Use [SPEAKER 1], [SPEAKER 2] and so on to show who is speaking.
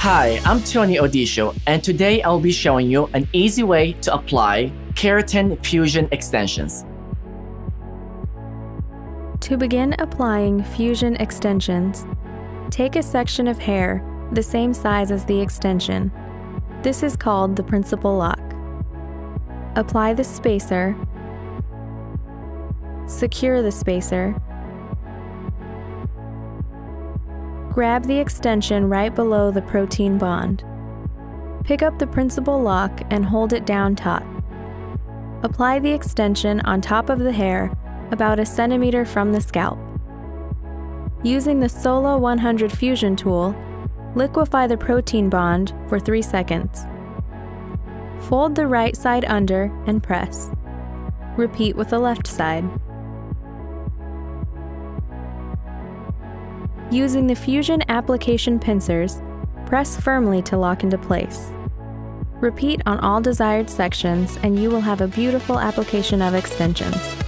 [SPEAKER 1] Hi, I'm Tony Odisho, and today I'll be showing you an easy way to apply Keratin Fusion Extensions.
[SPEAKER 2] To begin applying Fusion Extensions, take a section of hair the same size as the extension. This is called the principal lock. Apply the spacer, secure the spacer, grab the extension right below the protein bond. Pick up the principal lock and hold it down taut. Apply the extension on top of the hair about 1 centimeter from the scalp. Using the Solo 100 Fusion tool, liquefy the protein bond for 3 seconds. Fold the right side under and press. Repeat with the left side. Using the Fusion application pincers, press firmly to lock into place. Repeat on all desired sections and you will have a beautiful application of extensions.